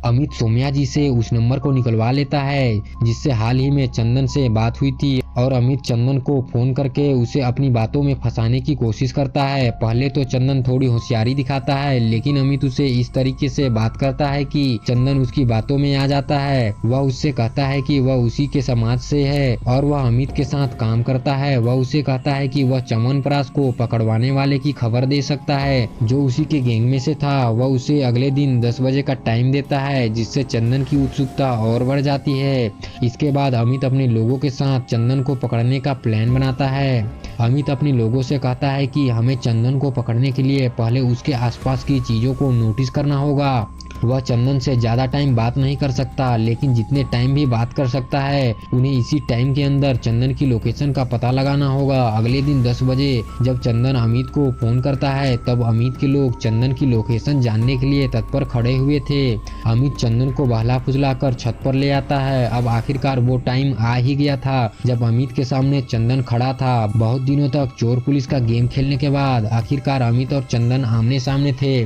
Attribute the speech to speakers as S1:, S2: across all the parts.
S1: अमित सौम्या जी से उस नंबर को निकलवा लेता है जिससे हाल ही में चंदन से बात हुई थी और अमित चंदन को फोन करके उसे अपनी बातों में फंसाने की कोशिश करता है। पहले तो चंदन थोड़ी होशियारी दिखाता है लेकिन अमित उसे इस तरीके से बात करता है कि चंदन उसकी बातों में आ जाता है। वह उससे कहता है कि वह उसी के समाज से है और वह अमित के साथ काम करता है। वह उसे कहता है कि वह च्यवनप्राश को पकड़वाने वाले की खबर दे सकता है जो उसी के गैंग में से था। वह उसे अगले दिन 10 बजे का टाइम देता है जिससे चंदन की उत्सुकता और बढ़ जाती है। इसके बाद अमित अपने लोगों के साथ चंदन को पकड़ने का प्लान बनाता है। अमित अपने लोगों से कहता है कि हमें चंदन को पकड़ने के लिए पहले उसके आसपास की चीजों को नोटिस करना होगा। वह चंदन से ज्यादा टाइम बात नहीं कर सकता लेकिन जितने टाइम भी बात कर सकता है उन्हें इसी टाइम के अंदर चंदन की लोकेशन का पता लगाना होगा। अगले दिन 10 बजे जब चंदन अमित को फोन करता है तब अमित के लोग चंदन की लोकेशन जानने के लिए तत्पर खड़े हुए थे। अमित चंदन को बहला फुसला कर छत पर ले आता है। अब आखिरकार वो टाइम आ ही गया था जब अमित के सामने चंदन खड़ा था। बहुत दिनों तक चोर पुलिस का गेम खेलने के बाद आखिरकार अमित और चंदन आमने सामने थे।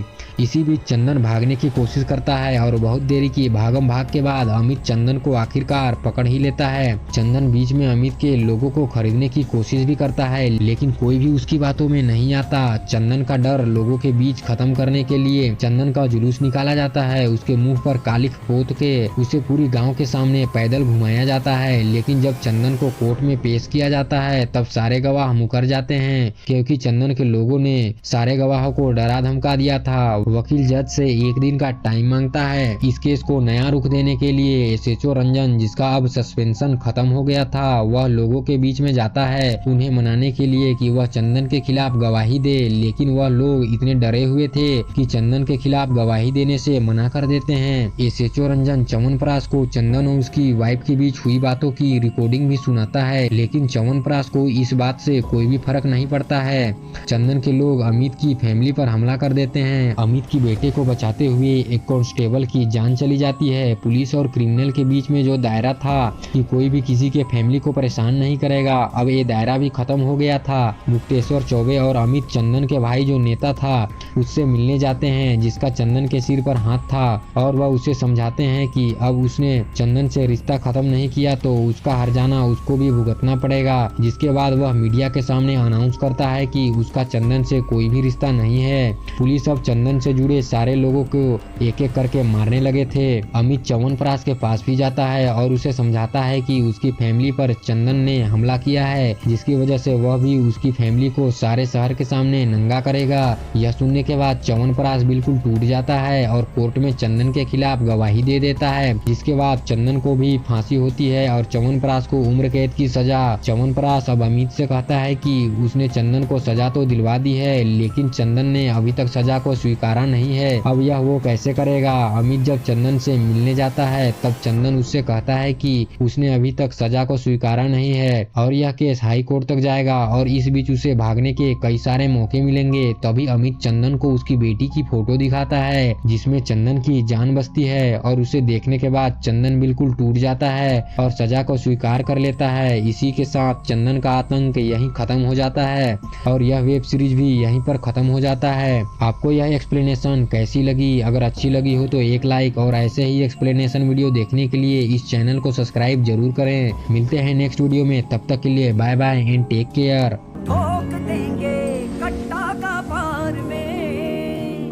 S1: इसी बीच चंदन भागने की कोशिश करता है और बहुत देरी की भागम भाग के बाद अमित चंदन को आखिरकार पकड़ ही लेता है। चंदन बीच में अमित के लोगों को खरीदने की कोशिश भी करता है लेकिन कोई भी उसकी बातों में नहीं आता। चंदन का डर लोगों के बीच खत्म करने के लिए चंदन का जुलूस निकाला जाता है। उसके मुंह पर कालिख पोत के उसे पूरी गाँव के सामने पैदल घुमाया जाता है। लेकिन जब चंदन को कोर्ट में पेश किया जाता है तब सारे गवाह मुकर जाते हैं क्योंकि चंदन के लोगों ने सारे गवाहों को डरा धमका दिया था। वकील जज से 1 दिन का टाइम मांगता है। इस केस को नया रुख देने के लिए एसएचओ रंजन, जिसका अब सस्पेंशन खत्म हो गया था, वह लोगों के बीच में जाता है उन्हें मनाने के लिए कि वह चंदन के खिलाफ गवाही दे। लेकिन वह लोग इतने डरे हुए थे कि चंदन के खिलाफ गवाही देने से मना कर देते हैं। एसएचओ रंजन च्यवनप्राश को चंदन और उसकी वाइफ के बीच हुई बातों की रिकॉर्डिंग भी सुनाता है लेकिन च्यवनप्राश को इस बात से कोई भी फर्क नहीं पड़ता है। चंदन के लोग अमित की फैमिली पर हमला कर देते हैं। अमित की बेटे को बचाते हुए एक कांस्टेबल की जान चली जाती है। पुलिस और क्रिमिनल के बीच में जो दायरा था कि कोई भी किसी के फैमिली को परेशान नहीं करेगा, अब ये दायरा भी खत्म हो गया था। मुक्तेश्वर चौबे और अमित चंदन के भाई जो नेता था उससे मिलने जाते हैं जिसका चंदन के सिर पर हाथ था और वह उसे समझाते हैं कि अब उसने चंदन से रिश्ता खत्म नहीं किया तो उसका हर्जाना उसको भी भुगतना पड़ेगा। जिसके बाद वह मीडिया के सामने अनाउंस करता है कि उसका चंदन से कोई भी रिश्ता नहीं है। पुलिस अब चंदन से जुड़े सारे लोगों को एक एक करके मारने लगे थे। अमित च्यवनप्राश के पास भी जाता है और उसे समझाता है कि उसकी फैमिली पर चंदन ने हमला किया है जिसकी वजह से वह भी उसकी फैमिली को सारे शहर के सामने नंगा करेगा। यह सुनने के बाद च्यवनप्राश बिल्कुल टूट जाता है और कोर्ट में चंदन के खिलाफ गवाही दे देता है। जिसके बाद चंदन को भी फांसी होती है और च्यवनप्राश को उम्र कैद की सजा। च्यवनप्राश अब अमित से कहता है कि उसने चंदन को सजा तो दिलवा दी है लेकिन चंदन ने अभी तक सजा को स्वीकारा नहीं है। अब यह वो कैसे करेगा। अमित जब चंदन से मिलने जाता है तब चंदन उससे कहता है कि उसने अभी तक सजा को स्वीकारा नहीं है और यह केस हाई कोर्ट तक जाएगा और इस बीच उसे भागने के कई सारे मौके मिलेंगे। तभी अमित चंदन को उसकी बेटी की फोटो दिखाता है जिसमें चंदन की जान बसती है और उसे देखने के बाद चंदन बिल्कुल टूट जाता है और सजा को स्वीकार कर लेता है। इसी के साथ चंदन का आतंक यहीं खत्म हो जाता है और यह वेब सीरीज भी यहीं पर खत्म हो जाता है। आपको यह एक्सप्लेनेशन कैसी लगी? अगर अच्छी लगी हो तो एक लाइक और ऐसे ही एक्सप्लेनेशन वीडियो देखने के लिए इस चैनल को सब्सक्राइब जरूर करें। मिलते हैं नेक्स्ट वीडियो में, तब तक के लिए bye bye and take care.
S2: ठोक देंगे कट्टा का पार में,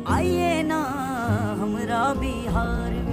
S2: आइए ना हमरा बिहार में।